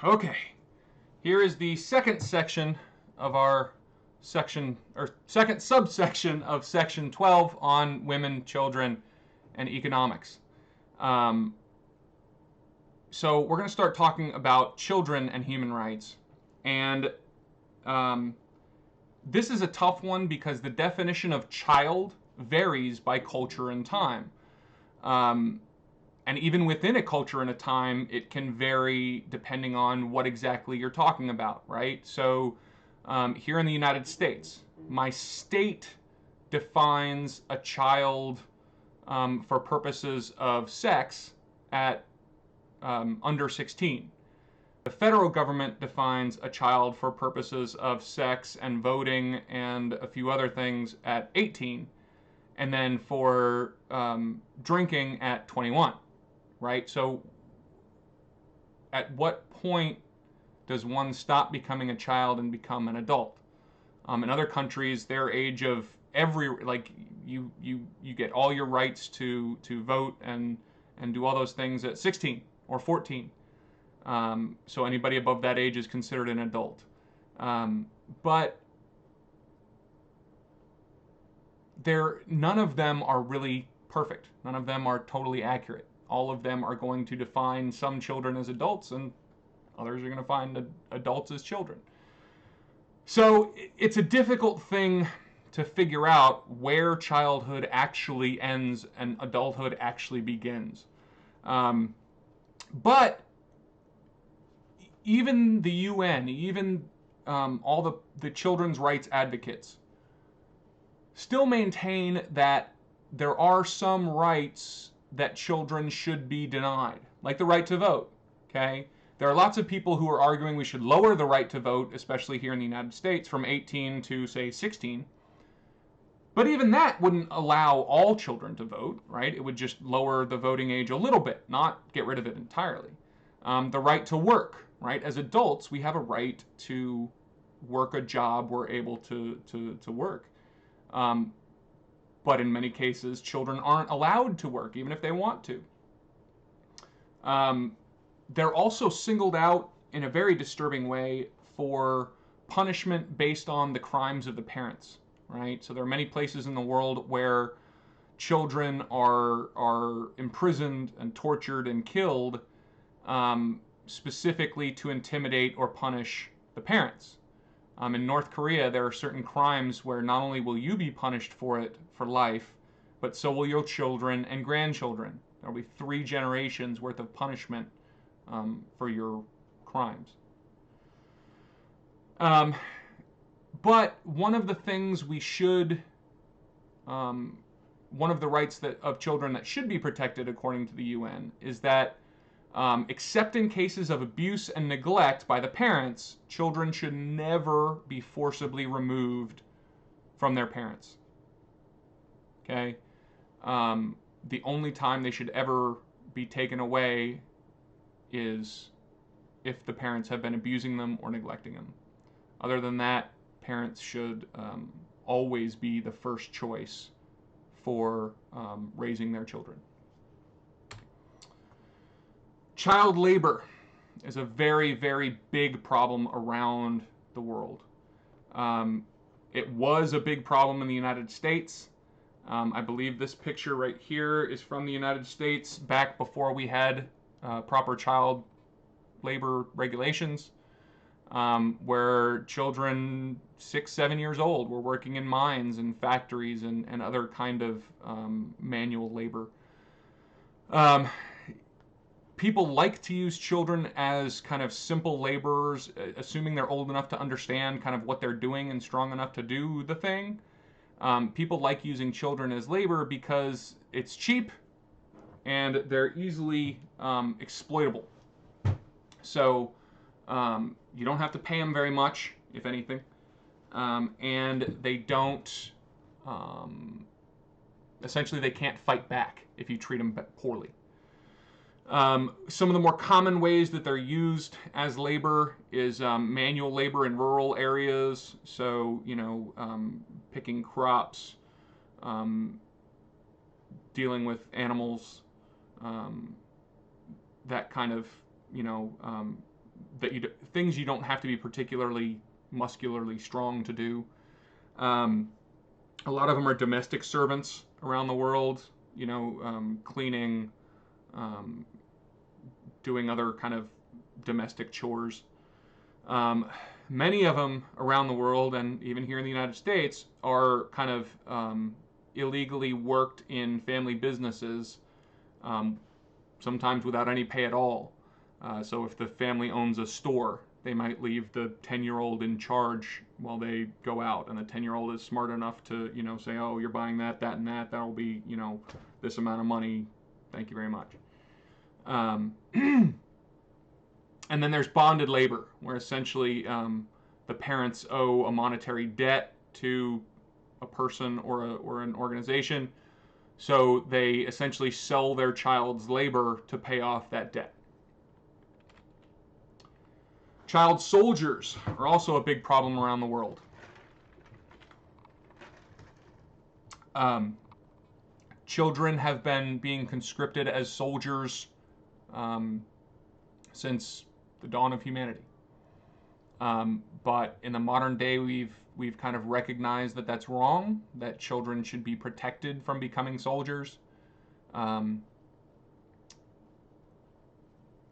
Okay, here is the second section of our section, or second subsection of section 12 on women, children, and economics. Um, so we're going to start talking about children and human rights. And um, this is a tough one because the definition of child varies by culture and time. Um, and even within a culture and a time, it can vary depending on what exactly you're talking about, right? So here in the United States, my state defines a child for purposes of sex at under 16. The federal government defines a child for purposes of sex and voting and a few other things at 18, and then for drinking at 21, right? So at what point does one stop becoming a child and become an adult? In other countries, their age of you get all your rights to vote and do all those things at 16 or 14. So anybody above that age is considered an adult. But none of them are really perfect. None of them are totally accurate. All of them are going to define some children as adults, and others are going to find adults as children. So it's a difficult thing to figure out where childhood actually ends and adulthood actually begins. But even the UN, even all the children's rights advocates, still maintain that there are some rights that children should be denied, like the right to vote. Okay? There are lots of people who are arguing we should lower the right to vote, especially here in the United States, from 18 to, say, 16. But even that wouldn't allow all children to vote, right? It would just lower the voting age a little bit, not get rid of it entirely. The right to work, right? As adults, we have a right to work a job we're able to work. But in many cases, children aren't allowed to work, even if they want to. They're also singled out in a very disturbing way for punishment based on the crimes of the parents, right? So there are many places in the world where children are imprisoned and tortured and killed specifically to intimidate or punish the parents. In North Korea, there are certain crimes where not only will you be punished for it for life, but so will your children and grandchildren. There will be 3 generations worth of punishment for your crimes. But one of the things we should, one of the rights of children that should be protected according to the UN is that except in cases of abuse and neglect by the parents, children should never be forcibly removed from their parents. Okay? The only time they should ever be taken away is if the parents have been abusing them or neglecting them. Other than that, parents should always be the first choice for raising their children. Child labor is a very, very big problem around the world. It was a big problem in the United States. I believe this picture right here is from the United States back before we had proper child labor regulations, where children 6, 7 years old were working in mines and factories and other kind of manual labor. People like to use children as kind of simple laborers, assuming they're old enough to understand kind of what they're doing and strong enough to do the thing. People like using children as labor because it's cheap and they're easily exploitable. So you don't have to pay them very much, if anything, and they don't, essentially they can't fight back if you treat them poorly. Some of the more common ways that they're used as labor is manual labor in rural areas. So, picking crops, dealing with animals, that kind of, things you don't have to be particularly muscularly strong to do. Um, a lot of them are domestic servants around the world, cleaning, um, doing other kind of domestic chores. Um, Many of them around the world, and even here in the United States, are kind of illegally worked in family businesses, um, sometimes without any pay at all. So if the family owns a store, they might leave the 10-year-old in charge while they go out, and the 10-year-old is smart enough to, say, oh, you're buying that, that, and that. That'll be, this amount of money. Thank you very much. And then there's bonded labor, where essentially the parents owe a monetary debt to a person or an organization, so they essentially sell their child's labor to pay off that debt. Child soldiers are also a big problem around the world. Children have been being conscripted as soldiers since the dawn of humanity. But in the modern day, we've kind of recognized that that's wrong, that children should be protected from becoming soldiers.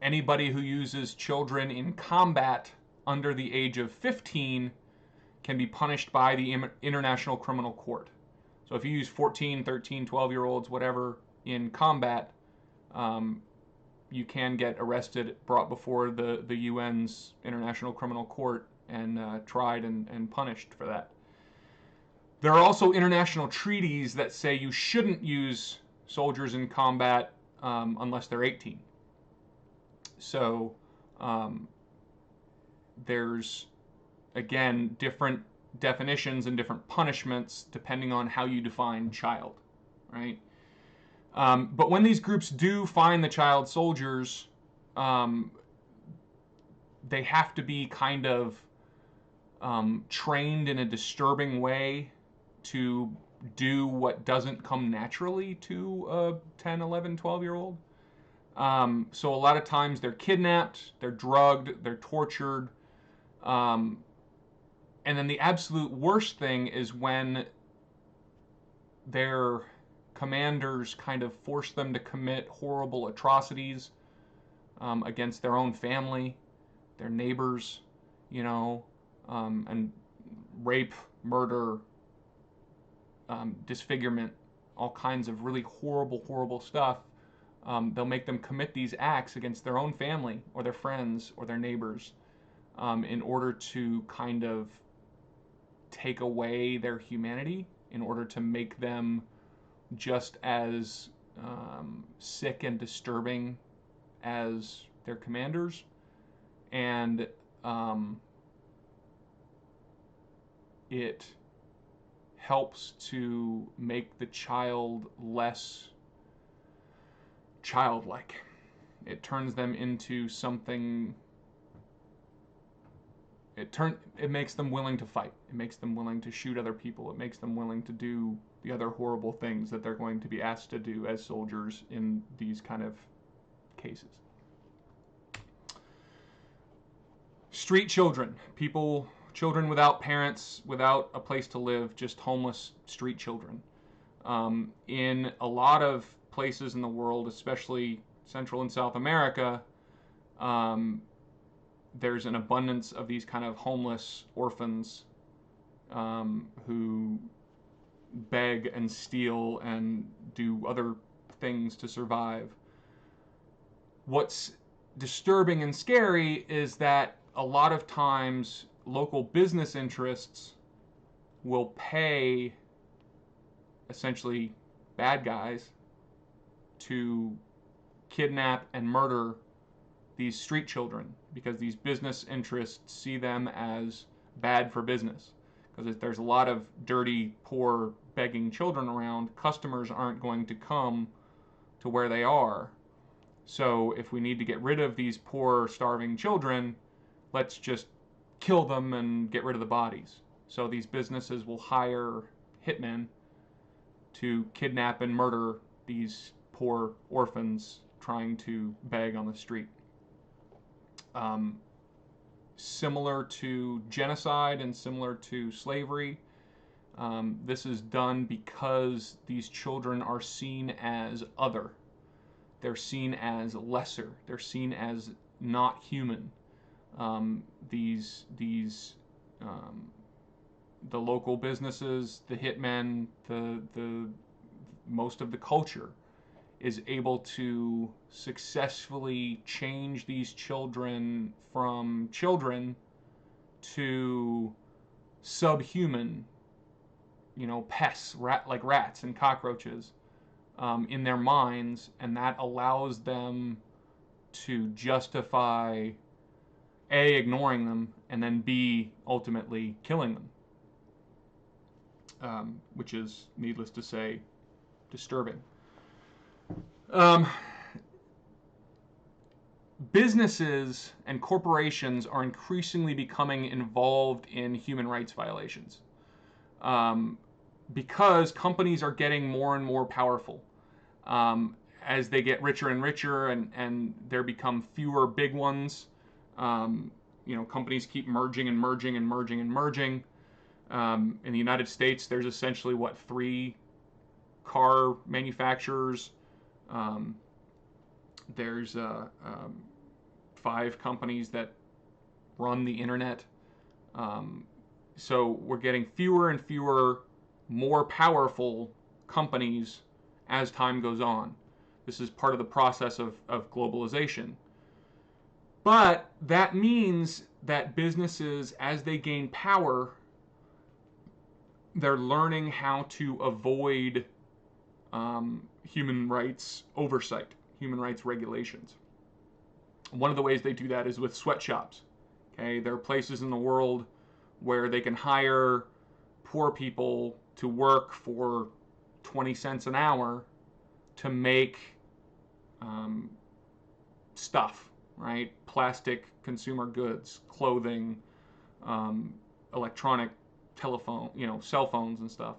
Anybody who uses children in combat under the age of 15 can be punished by the International Criminal Court. So if you use 14, 13, 12-year-olds, whatever, in combat, you can get arrested, brought before the UN's International Criminal Court, and tried and punished for that. There are also international treaties that say you shouldn't use soldiers in combat unless they're 18. So there's, again, different definitions and different punishments depending on how you define child, right? But when these groups do find the child soldiers, they have to be kind of trained in a disturbing way to do what doesn't come naturally to a 10, 11, 12-year-old. So a lot of times they're kidnapped, they're drugged, they're tortured. And then the absolute worst thing is when their commanders kind of force them to commit horrible atrocities against their own family, their neighbors, and rape, murder, disfigurement, all kinds of really horrible, horrible stuff. They'll make them commit these acts against their own family or their friends or their neighbors in order to kind of take away their humanity, in order to make them just as sick and disturbing as their commanders. And it helps to make the child less childlike. It turns them into something. It makes them willing to fight. It makes them willing to shoot other people. It makes them willing to do the other horrible things that they're going to be asked to do as soldiers in these kind of cases. Street children, children without parents, without a place to live, just homeless street children. In a lot of places in the world, especially Central and South America, there's an abundance of these kind of homeless orphans who beg and steal and do other things to survive. What's disturbing and scary is that a lot of times local business interests will pay essentially bad guys to kidnap and murder these street children, because these business interests see them as bad for business. Because if there's a lot of dirty, poor, begging children around, customers aren't going to come to where they are. So if we need to get rid of these poor, starving children, let's just kill them and get rid of the bodies. So these businesses will hire hitmen to kidnap and murder these poor orphans trying to beg on the street. similar to genocide and similar to slavery. This is done because these children are seen as other. They're seen as lesser. They're seen as not human. These the local businesses, the hitmen, the most of the culture is able to successfully change these children from children to subhuman, pests, like rats and cockroaches, in their minds, and that allows them to justify A, ignoring them, and then B, ultimately killing them, which is, needless to say, disturbing. Businesses and corporations are increasingly becoming involved in human rights violations, because companies are getting more and more powerful. As they get richer and richer, and there become fewer big ones, companies keep merging and merging and merging and merging. In the United States, there's essentially, 3 car manufacturers. There's 5 companies that run the internet. So we're getting fewer and fewer, more powerful companies as time goes on. This is part of the process of globalization. But that means that businesses, as they gain power, they're learning how to avoid human rights oversight, human rights regulations. One of the ways they do that is with sweatshops. Okay, there are places in the world where they can hire poor people to work for 20 cents an hour to make stuff, right? Plastic consumer goods, clothing, electronic telephone, cell phones and stuff.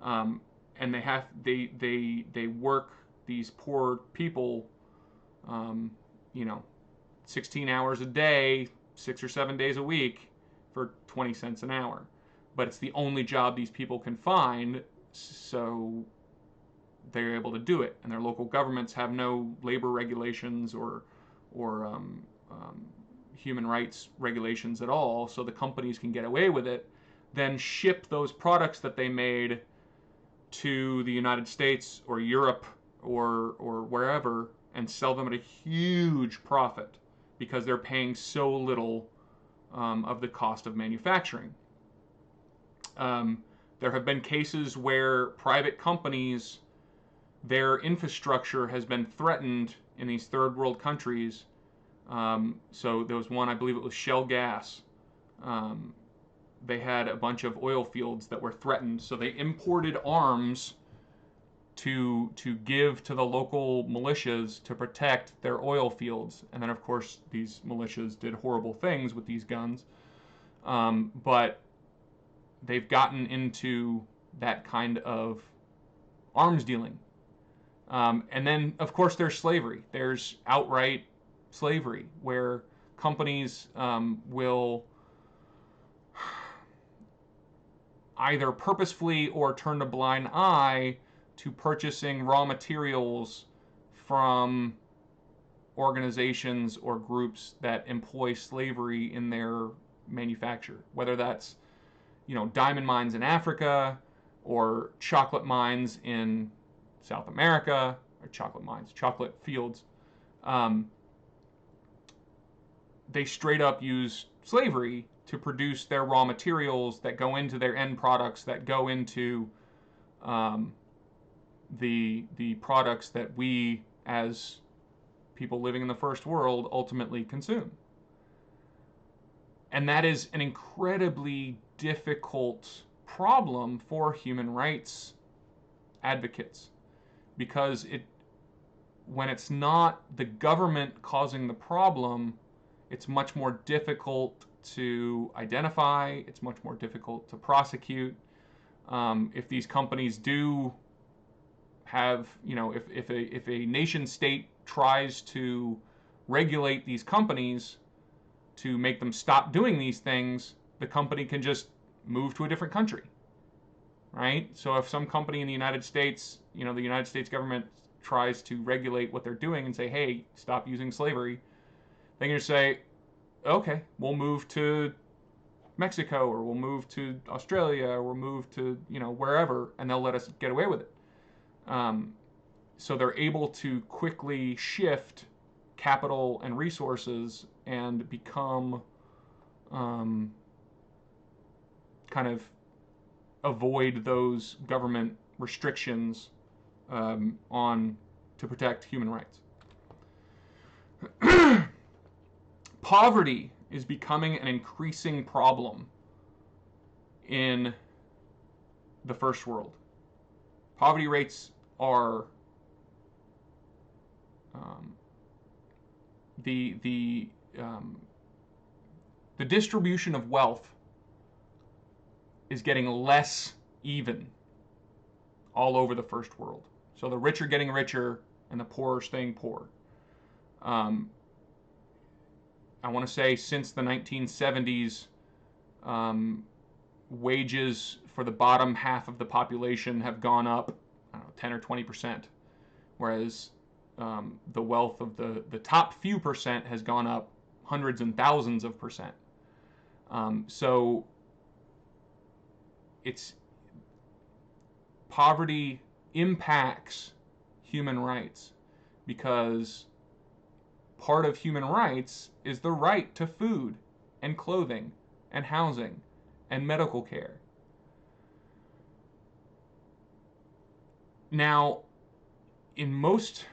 And they work these poor people, 16 hours a day, 6 or 7 days a week for 20 cents an hour. But it's the only job these people can find, so they're able to do it. And their local governments have no labor regulations or human rights regulations at all, so the companies can get away with it, then ship those products that they made to the United States or Europe or wherever, and sell them at a huge profit because they're paying so little of the cost of manufacturing. There have been cases where private companies, their infrastructure has been threatened in these third world countries. So there was one, I believe it was Shell Gas. They had a bunch of oil fields that were threatened, so they imported arms to give to the local militias to protect their oil fields. And then, of course, these militias did horrible things with these guns. But they've gotten into that kind of arms dealing. And then, of course, there's slavery. There's outright slavery, where companies will either purposefully or turn a blind eye to purchasing raw materials from organizations or groups that employ slavery in their manufacture, whether that's diamond mines in Africa or chocolate mines in South America, or chocolate fields. They straight up use slavery to produce their raw materials that go into their end products, that go into the products that we, as people living in the first world, ultimately consume. And that is an incredibly difficult problem for human rights advocates, because when it's not the government causing the problem, it's much more difficult to identify, it's much more difficult to prosecute. If these companies do have, if a nation state tries to regulate these companies to make them stop doing these things, the company can just move to a different country, right? So if some company in the United States, the United States government tries to regulate what they're doing and say, hey, stop using slavery, they can just say, okay, we'll move to Mexico, or we'll move to Australia, or we'll move to, wherever, and they'll let us get away with it. So they're able to quickly shift capital and resources and become kind of avoid those government restrictions to protect human rights. Poverty is becoming an increasing problem in the first world. Poverty rates are the distribution of wealth is getting less even all over the first world. So the rich are getting richer and the poor are staying poor. I want to say since the 1970s, wages for the bottom half of the population have gone up, 10 or 20%, whereas the wealth of the top few percent has gone up hundreds and thousands of percent. So poverty impacts human rights, because part of human rights is the right to food and clothing and housing and medical care. Now, in most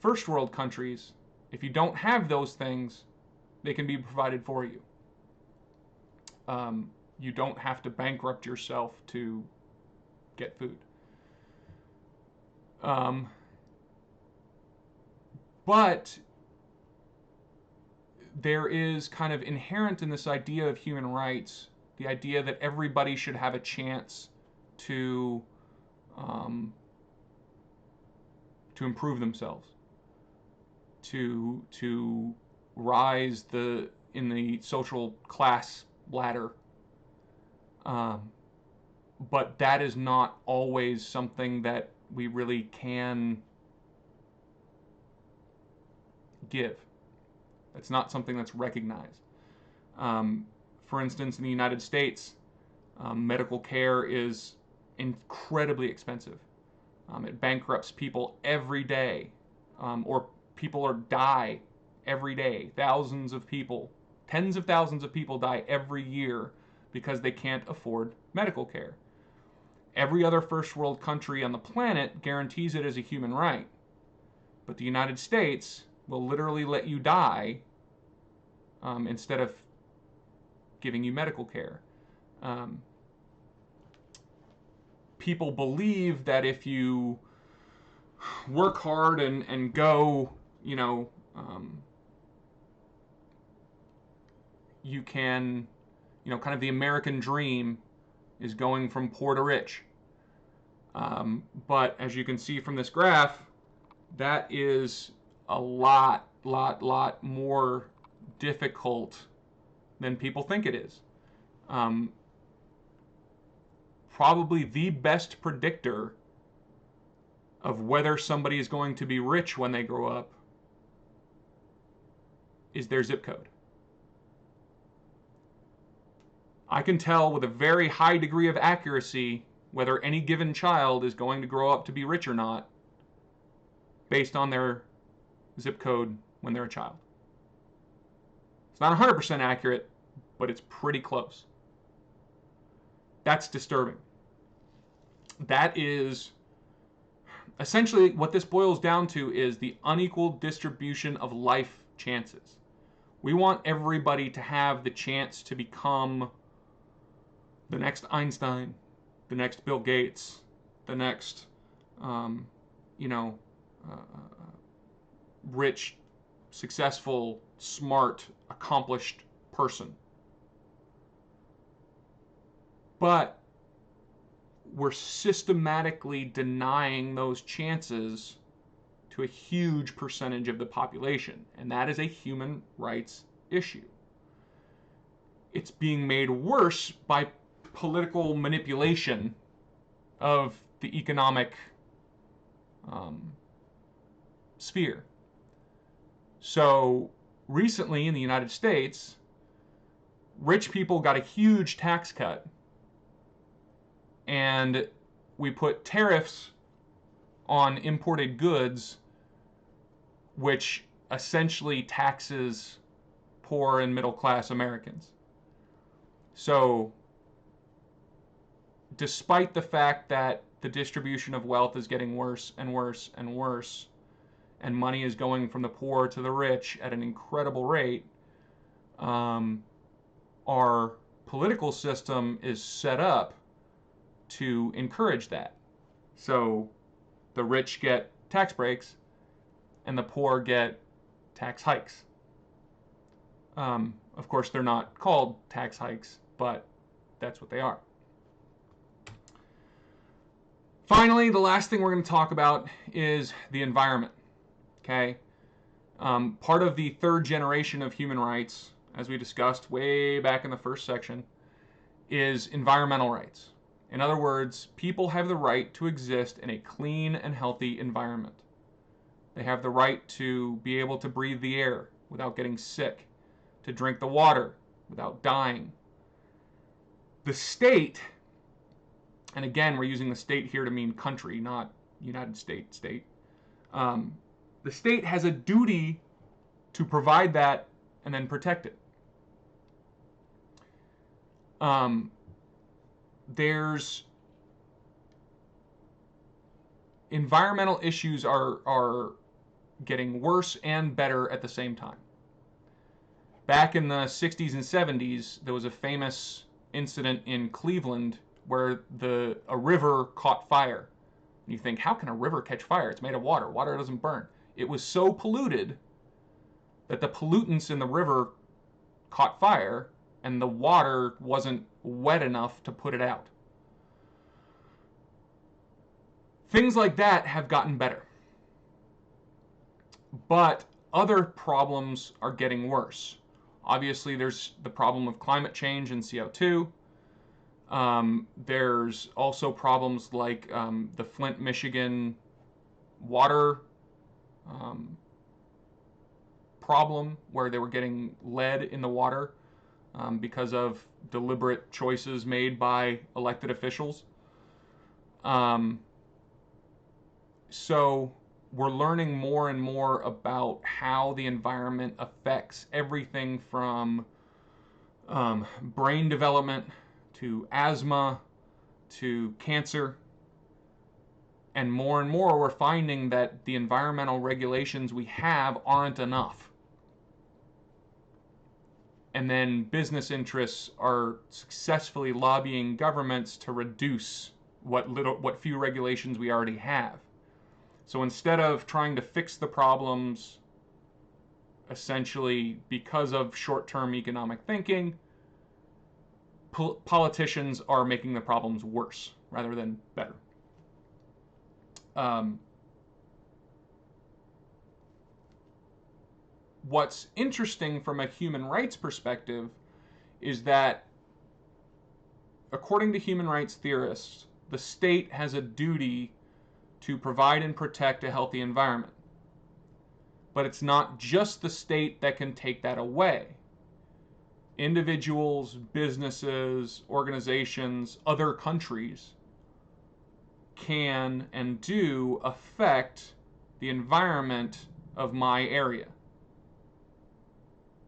first world countries, if you don't have those things, they can be provided for you. You don't have to bankrupt yourself to get food. But there is kind of inherent in this idea of human rights, the idea that everybody should have a chance to improve themselves, to rise in the social class ladder. But that is not always something that we really can give. It's not something that's recognized. For instance, in the United States, medical care is incredibly expensive. It bankrupts people every day, or people die every day. Thousands of people, tens of thousands of people die every year because they can't afford medical care. Every other first world country on the planet guarantees it as a human right. But the United States will literally let you die instead of giving you medical care. People believe that if you work hard and go, you can, kind of the American dream is going from poor to rich. But as you can see from this graph, that is a lot more difficult than people think it is. Probably the best predictor of whether somebody is going to be rich when they grow up is their zip code. I can tell with a very high degree of accuracy whether any given child is going to grow up to be rich or not based on their zip code when they're a child. It's not 100% accurate, but it's pretty close. That's disturbing. That is essentially what this boils down to, is the unequal distribution of life chances. We want everybody to have the chance to become the next Einstein, the next Bill Gates, the next, rich, successful, smart, accomplished person. But we're systematically denying those chances to a huge percentage of the population, and that is a human rights issue. it's being made worse by political manipulation of the economic sphere. So recently in the United States, rich people got a huge tax cut, and we put tariffs on imported goods, which essentially taxes poor and middle class Americans. So despite the fact that the distribution of wealth is getting worse and worse and worse, and money is going from the poor to the rich at an incredible rate, our political system is set up to encourage that. So the rich get tax breaks and the poor get tax hikes. Of course, they're not called tax hikes, but that's what they are. Finally, the last thing we're going to talk about is the environment. Okay? Part of the third generation of human rights, as we discussed way back in the first section, is environmental rights. In other words, people have the right to exist in a clean and healthy environment. They have the right to be able to breathe the air without getting sick, to drink the water without dying. The state, and again, we're using the state here to mean country, not United States state. The state has a duty to provide that and then protect it. There's environmental issues are getting worse and better at the same time. Back in the 60s and 70s, there was a famous incident in Cleveland where a river caught fire. And you think, how can a river catch fire? It's made of water. Water doesn't burn. It was so polluted that the pollutants in the river caught fire and the water wasn't wet enough to put it out. Things like that have gotten better. But other problems are getting worse. Obviously, there's the problem of climate change and CO2. There's also problems like the Flint, Michigan water problem, where they were getting lead in the water because of deliberate choices made by elected officials. So we're learning more and more about how the environment affects everything from brain development to asthma to cancer. And more we're finding that the environmental regulations we have aren't enough. And then business interests are successfully lobbying governments to reduce what few regulations we already have. So instead of trying to fix the problems essentially because of short-term economic thinking, politicians are making the problems worse rather than better. What's interesting from a human rights perspective is that, according to human rights theorists, the state has a duty to provide and protect a healthy environment. But it's not just the state that can take that away. Individuals, businesses, organizations, other countries can and do affect the environment of my area.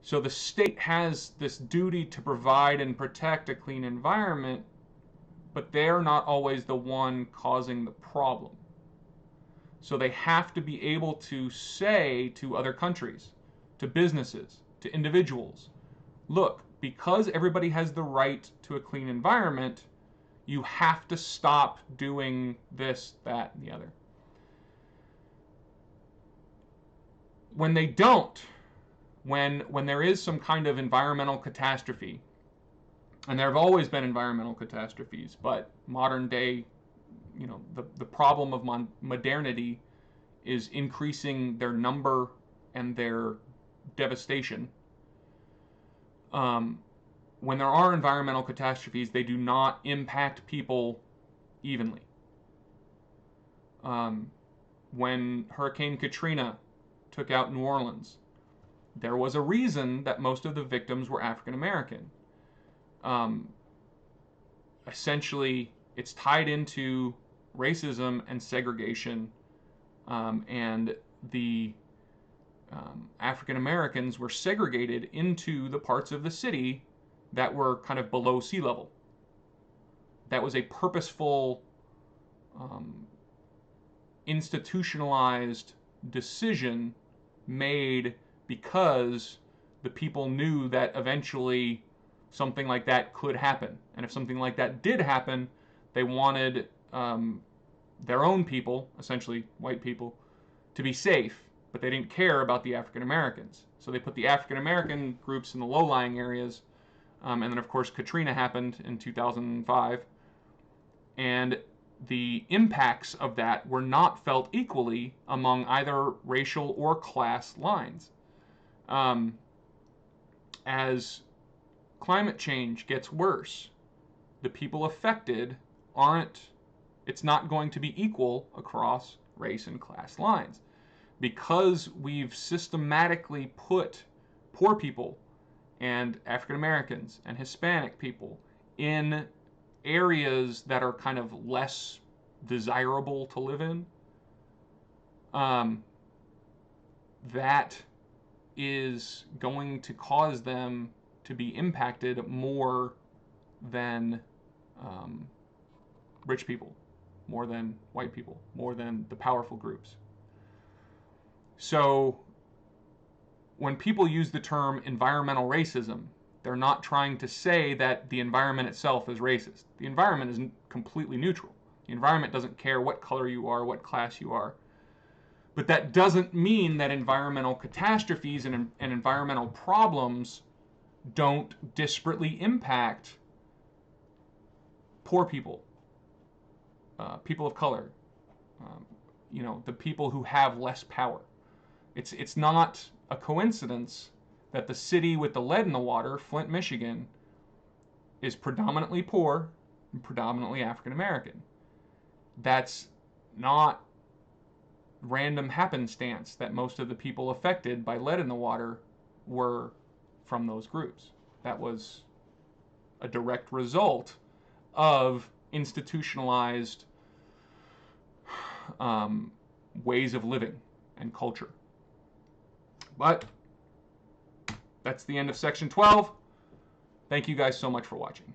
So the state has this duty to provide and protect a clean environment, but they're not always the one causing the problem. So they have to be able to say to other countries, to businesses, to individuals, look, because everybody has the right to a clean environment, you have to stop doing this, that, and the other. When they don't, when there is some kind of environmental catastrophe, and there have always been environmental catastrophes, but modern day, the problem of modernity is increasing their number and their devastation. when there are environmental catastrophes, they do not impact people evenly. When Hurricane Katrina took out New Orleans, there was a reason that most of the victims were African American. Essentially, it's tied into racism and segregation, and the African Americans were segregated into the parts of the city that were kind of below sea level. That was a purposeful, institutionalized decision made because the people knew that eventually something like that could happen. And if something like that did happen, they wanted their own people, essentially white people, to be safe, but they didn't care about the African Americans. So they put the African American groups in the low-lying areas, and then of course Katrina happened in 2005, and the impacts of that were not felt equally among either racial or class lines. As climate change gets worse, the people affected it's not going to be equal across race and class lines, because we've systematically put poor people and African Americans and Hispanic people in areas that are kind of less desirable to live in. That is going to cause them to be impacted more than rich people, more than white people, more than the powerful groups. So when people use the term environmental racism, they're not trying to say that the environment itself is racist. The environment is completely neutral. The environment doesn't care what color you are, what class you are. But that doesn't mean that environmental catastrophes and environmental problems don't disparately impact poor people, people of color, the people who have less power. It's not a coincidence that the city with the lead in the water, Flint, Michigan, is predominantly poor and predominantly African American. That's not random happenstance that most of the people affected by lead in the water were from those groups. That was a direct result of institutionalized ways of living and culture. But that's the end of section 12. Thank you guys so much for watching.